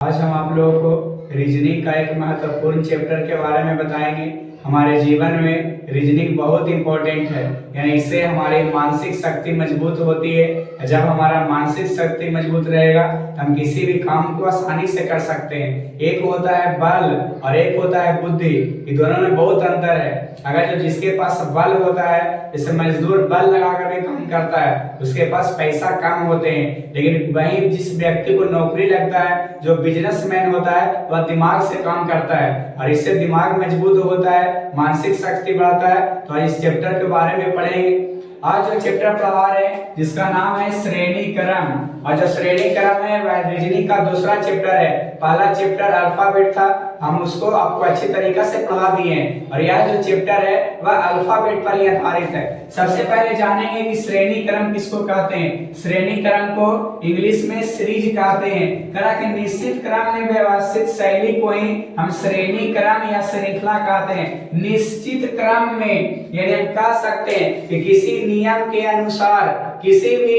आज हम आप लोगों को रीजनिंग का एक महत्वपूर्ण चैप्टर के बारे में बताएंगे। हमारे जीवन में रीजनिंग बहुत इंपॉर्टेंट है, यानी इससे हमारी मानसिक शक्ति मजबूत होती है। जब हमारा मानसिक शक्ति मजबूत रहेगा तो हम किसी भी काम को आसानी से कर सकते हैं। एक होता है बल और एक होता है बुद्धि, ये दोनों में बहुत अंतर है। अगर जो जिसके पास बल होता है, जैसे मजदूर बल लगा कर के काम करता है, उसके पास पैसा कम होते हैं, लेकिन वही जिस व्यक्ति को नौकरी लगता है, जो बिजनेसमैन होता है, वह दिमाग से काम करता है और इससे दिमाग मजबूत होता है, मानसिक शक्ति बढ़ाता है। तो आज इस चैप्टर के बारे में पढ़ेंगे। आज जो चैप्टर पढ़ा रहे हैं जिसका नाम है श्रेणी क्रम, और जो श्रेणी क्रम है वह रीजनिंग का दूसरा चैप्टर है। पहला चैप्टर अल्फाबेट था, हम उसको आपको अच्छी तरीके से पढ़ा दिए हैं, और यह जो चैप्टर है वह अल्फाबेट पर ही आधारित है। सबसे पहले जानेंगे कि श्रेणी क्रम किसको कहते हैं। श्रेणी क्रम को इंग्लिश में सीरीज कहते हैं। करा कि निश्चित क्रम में व्यवस्थित शैली को ही हम श्रेणी क्रम या श्रृंखला कहते हैं। निश्चित क्रम में यानी हम कह सकते हैं कि किसी नियम के अनुसार किसी भी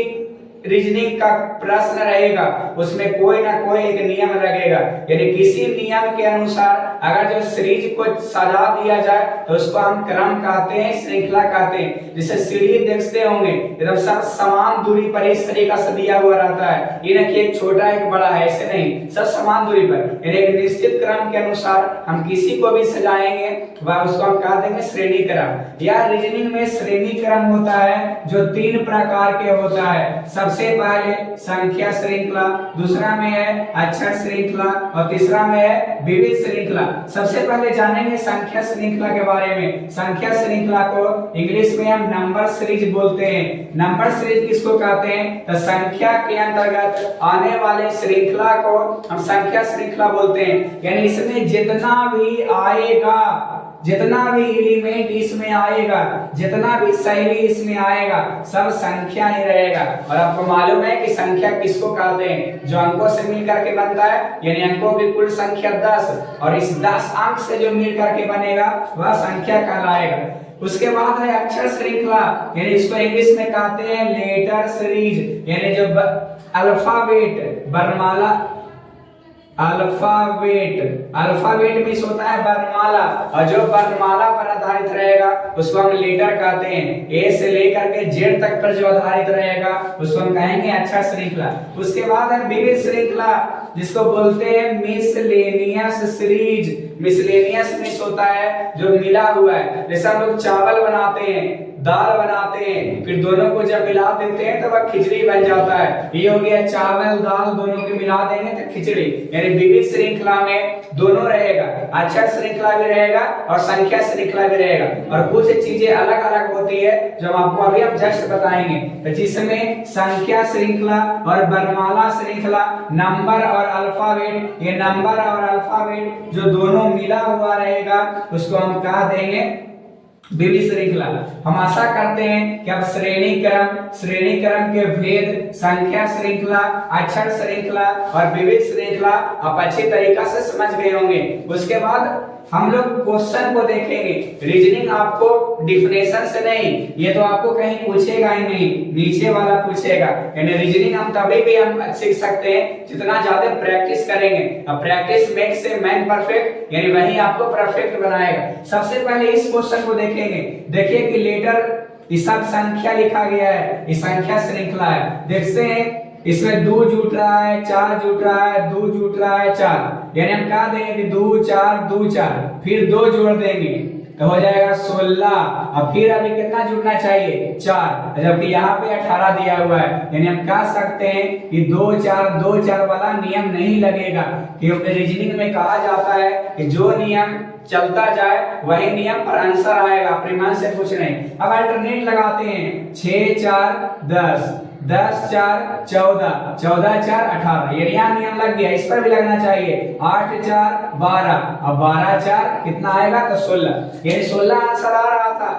रीजनिंग का प्रश्न रहेगा, उसमें कोई ना कोई एक नियम लगेगा, यानी किसी नियम के अनुसार अगर जो सीरीज को सजा दिया जाए तो उसको हम क्रम कहते हैं, श्रृंखला कहते हैं। जैसे सीढ़ी देखते होंगे एकदम सब समान दूरी पर इस तरीका से दिया हुआ रहता है, ये ना कि एक छोटा एक बड़ा है, ऐसे नहीं, सब समान दूरी पर, यानी एक निश्चित क्रम के अनुसार हम किसी को भी सजाएंगे वह उसको हम कह देंगे श्रेणी क्रम। या रीजनिंग में श्रेणी क्रम होता है जो 3 प्रकार के होता है। सबसे पहले संख्या श्रृंखला, दूसरा में है अक्षर श्रृंखला और तीसरा में है विविध श्रृंखला। सबसे पहले जानेंगे संख्या श्रृंखला के बारे में। संख्या श्रृंखला को इंग्लिश में हम नंबर सीरीज बोलते हैं। नंबर सीरीज किसको कहते हैं? तो संख्या के अंतर्गत आने वाले श्रृंखला को हम संख्या श्रृंखला बोलते हैं। यानी इसमें जितना भी आएगा, जितना भी एलिमेंट इसमें आएगा, जितना भी शैली इसमें आएगा, सब संख्या ही रहेगा। और आपको मालूम है कि संख्या किसको कहते हैं? जो अंकों से मिलकर के बनता है, यानी अंकों की कुल संख्या 10, और इस 10 अंक से जो मिलकर के बनेगा वह संख्या कहलाएगा। उसके बाद है अक्षर श्रृंखला, यानी इसको इंग्लिश में कहते हैं लेटर सीरीज, यानी जो अल्फाबेट वर्णमाला, अल्फाबेट में होता है वर्णमाला, और जो वर्णमाला पर आधारित रहेगा उसको हम लेटर कहते हैं। ए से लेकर के जेड तक पर जो आधारित रहेगा उसको हम कहेंगे अक्षर श्रृंखला। उसके बाद है विविध श्रृंखला, जिसको बोलते हैं मिसलेनियस सीरीज। मिसलेनियस में होता है जो मिला हुआ है, जैसे हम लोग चावल बनाते हैं, दाल बनाते हैं, फिर दोनों को जब मिला देते हैं तो वह खिचड़ी बन जाता है। ये हो गया चावल दाल, दोनों को मिला देंगे तो खिचड़ी। यानी विविध श्रृंखला में दोनों रहेगा, अक्षर श्रृंखला भी रहेगा और संख्या श्रृंखला भी रहेगा, और कुछ चीजें अलग अलग होती है जो आपको अभी हम जस्ट बताएंगे। तो जिसमें संख्या श्रृंखला और वर्णमाला श्रृंखला, नंबर और अल्फाबेट, ये नंबर और अल्फाबेट जो दोनों मिला हुआ रहेगा उसको हम कह देंगे विविध श्रृंखला। हम आशा करते हैं कि आप श्रेणी क्रम के भेद, संख्या श्रृंखला, अक्षर श्रृंखला और विविध श्रृंखला आप अच्छी तरीका से समझ गए होंगे। उसके बाद हम लोग क्वेश्चन को देखेंगे। रीजनिंग आपको डिफिनेशन से नहीं, ये तो आपको कहीं पूछेगा ही नहीं, नीचे वाला पूछेगा। यानी रीजनिंग हम तभी भी हम सीख सकते हैं जितना ज्यादा प्रैक्टिस करेंगे। अब practice makes a man perfect, यानी वही आपको परफेक्ट बनाएगा। सबसे पहले इस क्वेश्चन को देखेंगे। देखिए कि लेटर इस संख्या लिखा गया है, इस संख्या श्रृंखला है। देखते हैं इसमें 2 जुट रहा है, 4 जुट रहा है, 2 जुट रहा है, 4, यानी हम कह देंगे कि 2 4 2 4, फिर 2 जोड़ देंगे तो हो जाएगा 16। अब फिर अभी कितना जुड़ना चाहिए? 4, जबकि यहाँ पे 18 दिया हुआ है। यानी हम कह सकते हैं कि 2 4 2 4 वाला नियम नहीं लगेगा, क्योंकि रीजनिंग में कहा जाता है कि जो नियम चलता जाए वही नियम पर आंसर आएगा, अपने मन से कुछ नहीं। अब अल्टरनेट लगाते हैं, 6 4 10, 10 4 14, 14 4 18, ये यहाँ नियम लग गया, इस पर भी लगना चाहिए। 8 4 12, अब 12 4 कितना आएगा? तो 16, यानी 16 आंसर आ रहा था,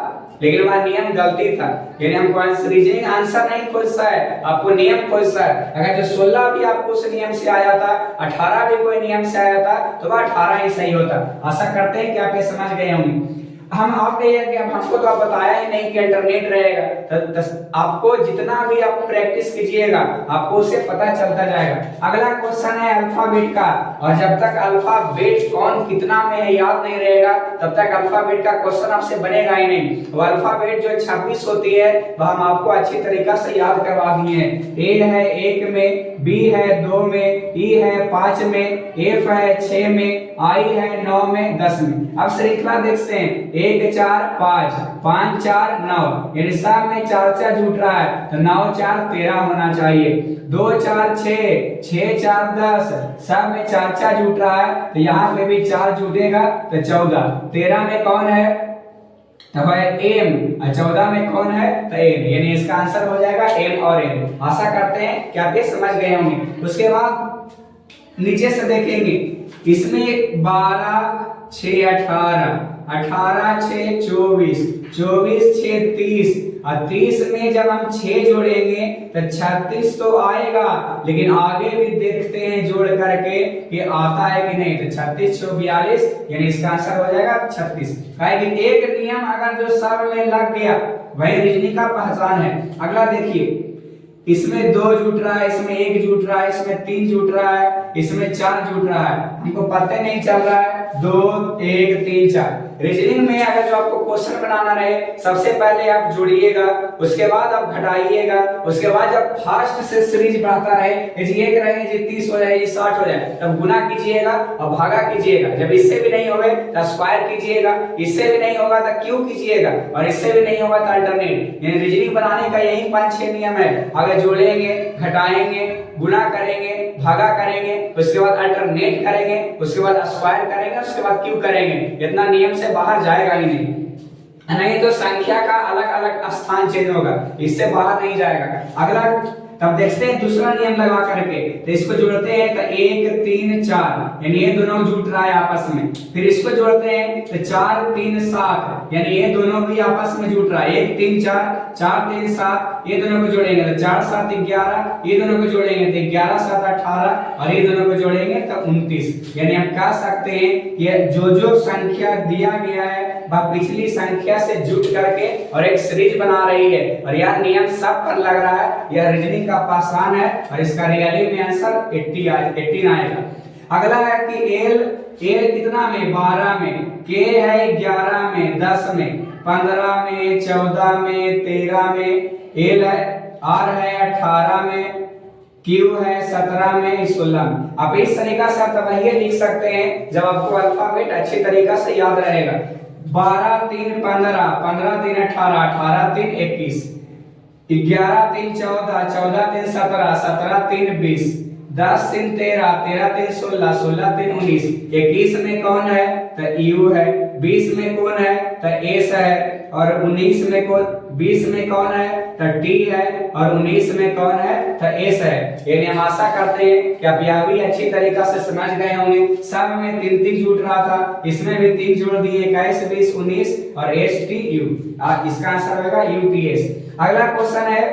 लेकिन वह नियम गलती था। यानी हमको रीजनिंग आंसर नहीं खोजता है, आपको नियम खोजता है। अगर जो 16 भी आपको उस नियम से आया था, 18 भी कोई नियम से आया था, तो वह 18 ही सही होता। आशा करते हैं कि आप ये समझ गए होंगे। हम आप कहिए कि अब हमको तो आप बताया ही नहीं कि अल्टरनेट रहेगा, तो आपको जितना भी आप प्रैक्टिस कीजिएगा आपको उससे पता चलता जाएगा। अगला क्वेश्चन है अल्फाबेट का, और जब तक अल्फाबेट कौन कितना में है याद नहीं रहेगा तब तक अल्फाबेट का क्वेश्चन आपसे बनेगा ही नहीं। वो अल्फाबेट जो 26 होती है वह हम आपको अच्छी तरीका से याद करवा दिए हैं। ए है 1 में, बी है 2 में, ई है 5 में, एफ है 6 में, आई है 9 में, 10 में। अब श्रृंखला देखते हैं 1 4 5, 5 4 9, यानी सब में 4 4 जुट रहा है तो 9 4 13 होना चाहिए। 2 4 6, 6 4 10, सब में 4 4 जुट रहा है तो यहाँ पे भी 4 जुटेगा तो 14। 13 में कौन है तो है एम, और 14 में कौन है तो एम, यानी इसका आंसर हो जाएगा एम और एम। आशा करते हैं कि आप ये समझ गए होंगे। उसके बाद नीचे से देखेंगे इसमें 12 6 18, 18 6 24, 24 6 30, और 30 में जब हम 6 जोड़ेंगे तो 36 तो आएगा, लेकिन आगे भी देखते हैं जोड़ करके कि आता है कि नहीं। तो 36 6 42, यानी इसका आंसर हो जाएगा 36। कि एक नियम अगर जो सब में लग गया वही रीजनिंग का पहचान है। अगला देखिए इसमें 2 जुट रहा है, इसमें 1 जुट रहा है, इसमें 3 जुट रहा है, इसमें 4 जुट रहा है, हमको पता नहीं चल रहा है 2 1 3 4। रीजनिंग में अगर जो आपको क्वेश्चन बनाना रहे सबसे पहले आप जोड़िएगा, उसके बाद आप घटाइएगा, उसके बाद जब फास्ट से सीरीज बढ़ता रहे ये रहे जी 30 हो जाए, ये 60 हो जाए, तब गुना कीजिएगा और भागा कीजिएगा। जब इससे भी नहीं होगा तो स्क्वायर कीजिएगा, इससे भी नहीं होगा तो क्यूब कीजिएगा, और इससे भी नहीं होगा तो अल्टरनेट। यानी रीजनिंग बनाने का यही 5-6 नियम है। अगर जोड़ेंगे, घटाएंगे, गुना करेंगे, भागा करेंगे, उसके बाद अल्टरनेट करेंगे, उसके बाद स्क्वायर करेंगे, उसके बाद क्यूब करेंगे। इतना नियम से बाहर जाएगा ही नहीं तो संख्या का अलग अलग स्थान चेंज होगा, इससे बाहर नहीं जाएगा। अगला तब देखते हैं दूसरा नियम लगा करके, तो इसको जोड़ते हैं तो 1 3 4, यानी ये दोनों जुट रहा है आपस में। फिर इसको जोड़ते हैं तो 4 3 7, यानी ये दोनों भी आपस में जुट रहा है। 1 3 4, 4 3 7, ये दोनों को जोड़ेंगे तो 4 7 11, ये दोनों को जोड़ेंगे तो 11 7 18, और ये दोनों को जोड़ेंगे तो 29। यानी हम कह सकते हैं कि जो संख्या दिया गया है वह पिछली संख्या से जुट करके और एक सीरीज बना रही है, और यह नियम सब पर लग रहा है। यह रीजनिंग का पासान है और इसका रियली में आंसर 18 आएगा। अगला है कि एल कितना में 12 में, के है 11 में, 10 में, 15 में, 14 में, 13 में, एल है आर है 18 में, क्यू है 17 में, 16 में। आप इस तरीका से आप वही लिख सकते हैं जब आपको अल्फाबेट अच्छी तरीका से याद रहेगा। 12 3 15, 15 3 18, 18 3 21, 11 3 14, 14 3 17, 17 3 20, 10 3 13, 13 3 16, 16 3 19। 21 में कौन है तो यू है, 20 में कौन है तो एस है, और 19 में कौन, 20 में कौन है तो टी है, और 19 में कौन है तो एस है। यानी हम आशा करते हैं कि आप यह भी अच्छी तरीका से समझ गए होंगे। सब में 3 3 जुट रहा था, इसमें भी 3 जोड़ दिए, 21 20 19 और एस टी यू। इसका आंसर होगा यूटीएस। अगला क्वेश्चन है,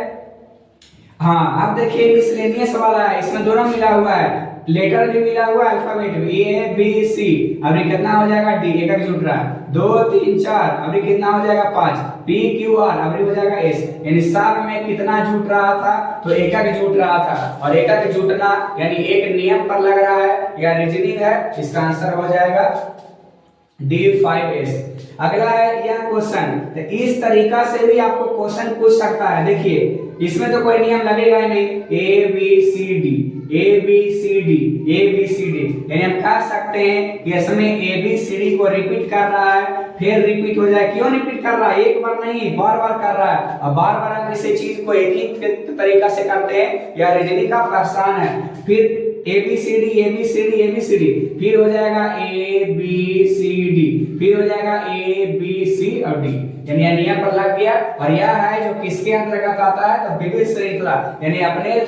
हाँ अब देखिए मिसलेनियस वाला है, इसमें दोनों मिला हुआ है, लेटर भी मिला हुआ है, अल्फाबेट भी, ए बी सी। अभी कितना हो जाएगा डी, एक जुट रहा है, 2 3 4, अभी कितना हो जाएगा 5, पी क्यू आर, अभी हो जाएगा एस। यानी सब में कितना जुट रहा था तो एक जुट रहा था, और एक जुटना यानी एक नियम पर लग रहा है, या रीजनिंग है। इसका आंसर हो जाएगा D5S। अगला है यह क्वेश्चन, तो इस तरीका से भी आपको क्वेश्चन पूछ सकता है। देखिए इसमें तो कोई नियम लगेगा ही नहीं, A B C D, A B C D, A B C D. यानी हम कह सकते हैं कि इसमें ए बी सी डी को रिपीट कर रहा है, फिर रिपीट हो जाए। क्यों रिपीट कर रहा है, एक बार नहीं बार बार कर रहा है, और बार बार हम किसी चीज को एक ही तरीका से करते हैं, यह रीजनिंग का पहचान है। फिर A B C D, A B C D, A B C D, फिर हो जाएगा ए बी सी डी, फिर हो जाएगा ए बी सी और डी। यानी यह नियम पर लग गया, और यह है जो किसके अंतर्गत आता है तो विविध श्रृंखला, यानी अपने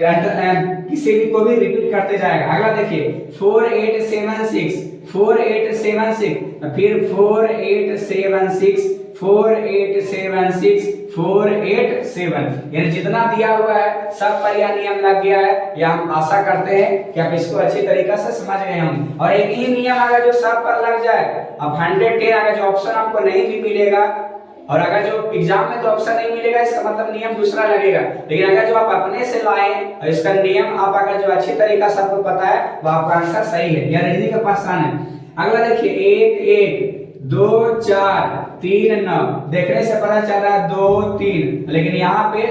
किसी भी को भी रिपीट करते जाएगा। अगला देखिए 4 8 7 6, 4 8 7 6, फिर 4 8 7 6, 4876 487, यानी जितना दिया हुआ है सब पर यह नियम लग गया है। या हम आशा करते हैं कि आप इसको अच्छी तरीके से समझ गए होंगे। और एक ही नियम अगर जो सब पर लग जाए, अब 110 अगर जो ऑप्शन आपको नहीं भी मिलेगा, और अगर जो एग्जाम में तो ऑप्शन नहीं मिलेगा, इसका मतलब नियम दूसरा लगेगा। लेकिन अगर जो आप अपने से लाए और इसका नियम आप अगर जो अच्छी तरीका से आपको पता है, वो आपका आंसर सही है। यह रीजनिंग का पासान है। अगला देखिए 1 1 2 4 3 9, देखने से पता चल रहा है 2 3, लेकिन यहाँ पे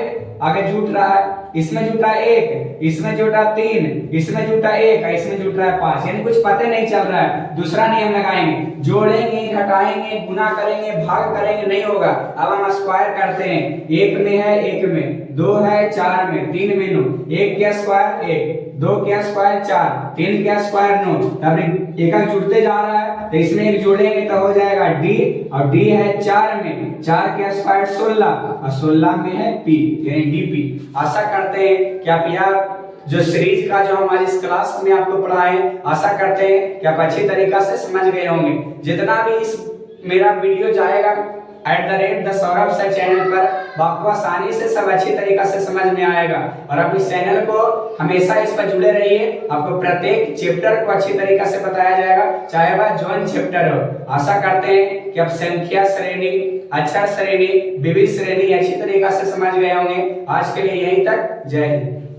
आगे जुट रहा है, इसमें जुटा 1, इसमें जुटा 3, इसमें जुटा 1, इसमें जुट रहा है 5, यानी कुछ पता नहीं चल रहा है। दूसरा नियम लगाएंगे, जोड़ेंगे, घटाएंगे, गुना करेंगे, भाग करेंगे, नहीं होगा। अब हम स्क्वायर करते हैं, 1 में है 1 में, 2 है 4 में, 3 में 9, 1 के स्क्वायर 1, 2 के स्क्वायर 4, 3 के स्क्वायर 9, तब एक जुड़ते जा रहा है, तो इसमें एक जोड़ेंगे तो हो जाएगा d, और d है 4 में, 4 के स्क्वायर 16, और 16 में है p, यानी dp। आशा करते हैं कि आप यह जो सीरीज का जो हमारी इस क्लास में आपको पढ़ाए, आशा करते हैं कि आप अच्छी तरीका से समझ गए होंगे। जितना भी इस मेरा वीडियो जाएगा @ द सौरभ सर चैनल पर, आपको आसानी से सब अच्छी तरीका से समझ में आएगा। और आप इस चैनल को हमेशा इस पर जुड़े रहिए, आपको प्रत्येक चैप्टर को अच्छी तरीका से बताया जाएगा, चाहे वह जॉन चैप्टर हो। आशा करते हैं कि आप संख्या श्रेणी, अक्षर श्रेणी, विविध श्रेणी अच्छी तरीका से समझ गए होंगे। आज के लिए यहीं तक, जय हिंद।